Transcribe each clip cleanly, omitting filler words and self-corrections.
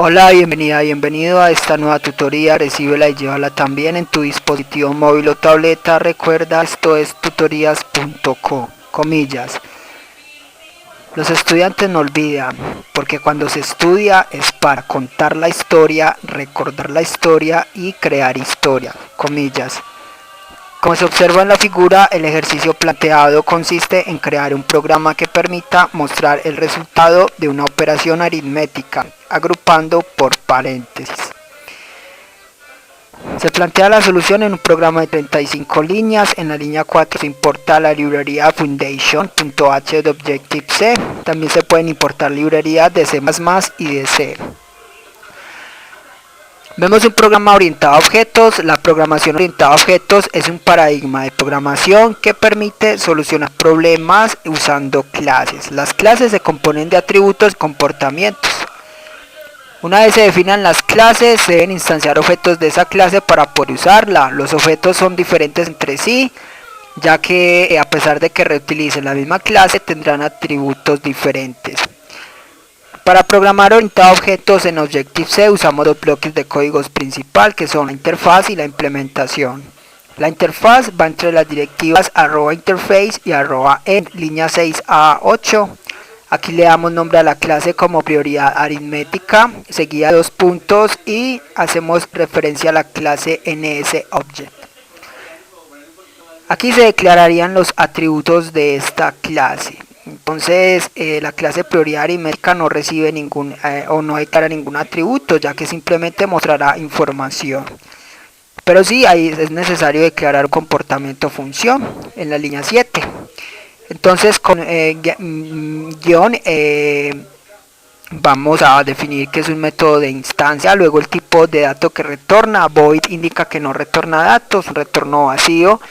Hola, bienvenido a esta nueva tutoría. Recíbela y llévala también en tu dispositivo móvil o tableta. Recuerda, esto es tutorías.co, comillas. Los estudiantes no olvidan, porque cuando se estudia es para contar la historia, recordar la historia y crear historia, comillas. Como se observa en la figura, el ejercicio planteado consiste en crear un programa que permita mostrar el resultado de una operación aritmética, agrupando por paréntesis. Se plantea la solución en un programa de 35 líneas. En la línea 4 se importa la librería Foundation.h de Objective-C. También se pueden importar librerías de C++ y de C. Vemos un programa orientado a objetos. La programación orientada a objetos es un paradigma de programación que permite solucionar problemas usando clases. Las clases se componen de atributos y comportamientos. Una vez se definan las clases, se deben instanciar objetos de esa clase para poder usarla. Los objetos son diferentes entre sí, ya que a pesar de que reutilicen la misma clase, tendrán atributos diferentes. Para programar orientado a objetos en Objective-C usamos dos bloques de códigos principal, que son la interfaz y la implementación. La interfaz va entre las directivas @interface y @end, línea 6 a 8. Aquí le damos nombre a la clase como prioridad aritmética, seguida de 2 puntos, y hacemos referencia a la clase NSObject. Aquí se declararían los atributos de esta clase. Entonces la clase prioridad aritmética no recibe o no declara ningún atributo, ya que simplemente mostrará información. Pero sí, ahí es necesario declarar un comportamiento función en la línea 7. Entonces con guión vamos a definir que es un método de instancia. Luego el tipo de dato que retorna. Void indica que no retorna datos, un retorno vacío.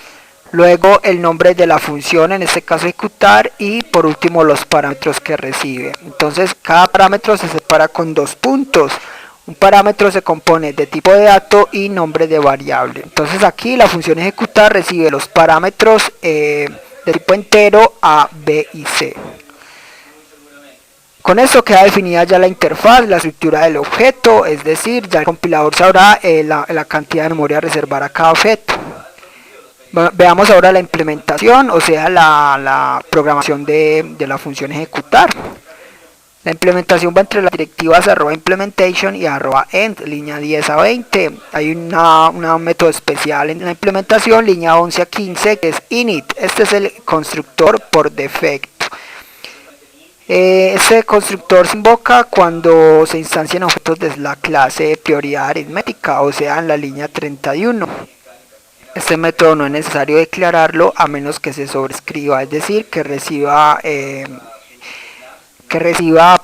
Luego el nombre de la función, en este caso ejecutar, y por último los parámetros que recibe. Entonces cada parámetro se separa con 2 puntos. Un parámetro se compone de tipo de dato y nombre de variable. Entonces aquí la función ejecutar recibe los parámetros de tipo entero A, B y C. Con esto queda definida ya la interfaz, la estructura del objeto, es decir, ya el compilador sabrá la cantidad de memoria a reservar a cada objeto. Veamos ahora la implementación, o sea, la programación de la función ejecutar. La implementación va entre las directivas @implementation y @end, línea 10 a 20. Hay un método especial en la implementación, línea 11 a 15, que es init. Este es el constructor por defecto. Este constructor se invoca cuando se instancian objetos de la clase prioridad aritmética, o sea, en la línea 31. Este método no es necesario declararlo a menos que se sobrescriba, es decir, que reciba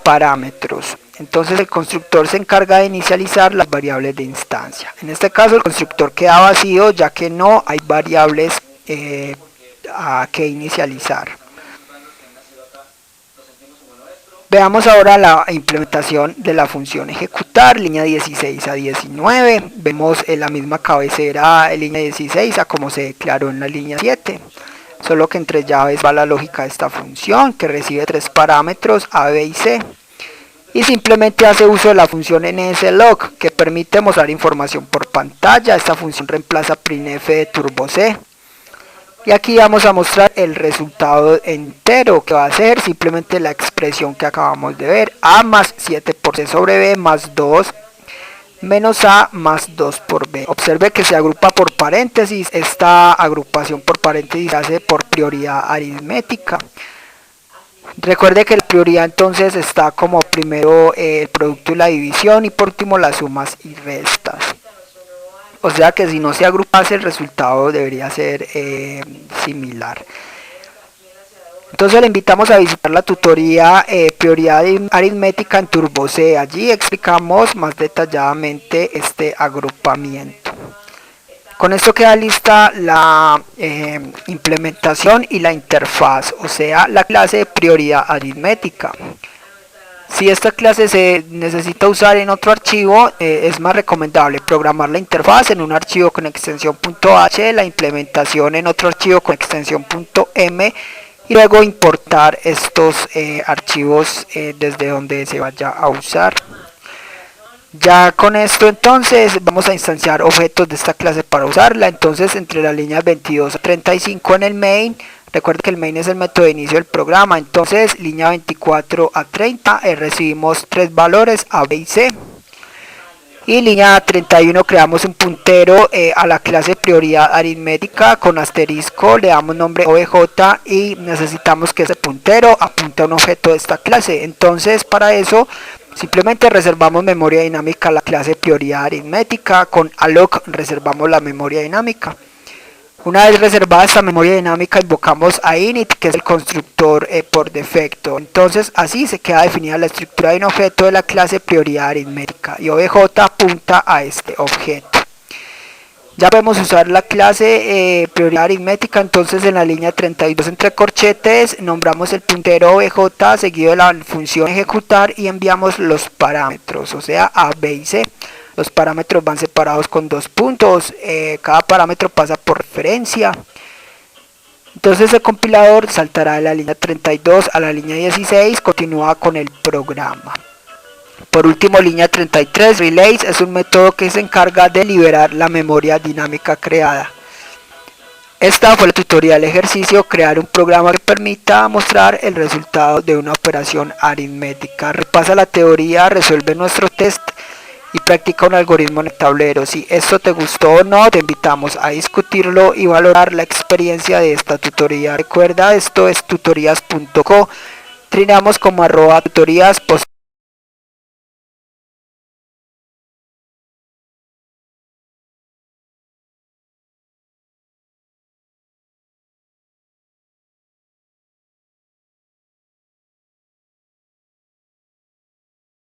parámetros. Entonces el constructor se encarga de inicializar las variables de instancia. En este caso el constructor queda vacío, ya que no hay variables a que inicializar. Veamos ahora la implementación de la función ejecutar, línea 16 a 19. Vemos la misma cabecera en línea 16 a como se declaró en la línea 7. Solo que entre llaves va la lógica de esta función, que recibe 3 parámetros A, B y C. Y simplemente hace uso de la función nslog, que permite mostrar información por pantalla. Esta función reemplaza printf de turbo C. Y aquí vamos a mostrar el resultado entero, que va a ser simplemente la expresión que acabamos de ver. A más 7 por C sobre B más 2 menos A más 2 por B. Observe que se agrupa por paréntesis. Esta agrupación por paréntesis se hace por prioridad aritmética. Recuerde que la prioridad entonces está como primero el producto y la división, y por último las sumas y restas. O sea que si no se agrupase, el resultado debería ser similar. Entonces le invitamos a visitar la tutoría prioridad aritmética en Turbo C. Allí explicamos más detalladamente este agrupamiento. Con esto queda lista la implementación y la interfaz, o sea, la clase de prioridad aritmética. Si esta clase se necesita usar en otro archivo, es más recomendable programar la interfaz en un archivo con extensión .h, la implementación en otro archivo con extensión .m, y luego importar estos archivos desde donde se vaya a usar. Ya con esto entonces vamos a instanciar objetos de esta clase para usarla. Entonces entre las líneas 22 a 35 en el main, recuerda que el main es el método de inicio del programa. Entonces línea 24 a 30 recibimos tres valores A, B y C. Y línea 31 creamos un puntero a la clase prioridad aritmética con asterisco, le damos nombre obj y necesitamos que ese puntero apunte a un objeto de esta clase. Entonces para eso simplemente reservamos memoria dinámica a la clase prioridad aritmética, con alloc reservamos la memoria dinámica. Una vez reservada esta memoria dinámica, invocamos a init, que es el constructor por defecto. Entonces así se queda definida la estructura de un objeto de la clase prioridad aritmética y obj apunta a este objeto. Ya podemos usar la clase prioridad aritmética. Entonces en la línea 32 entre corchetes nombramos el puntero obj seguido de la función ejecutar y enviamos los parámetros, o sea A, B y C. Los parámetros van separados con dos puntos, cada parámetro pasa por referencia. Entonces el compilador saltará de la línea 32 a la línea 16, continúa con el programa. Por último, línea 33, relays es un método que se encarga de liberar la memoria dinámica creada. Esta fue el tutorial ejercicio, crear un programa que permita mostrar el resultado de una operación aritmética. Repasa la teoría, resuelve nuestro test y practica un algoritmo en el tablero. Si esto te gustó o no, te invitamos a discutirlo y valorar la experiencia de esta tutoría. Recuerda, esto es tutorías.co, trinamos como @tutorías.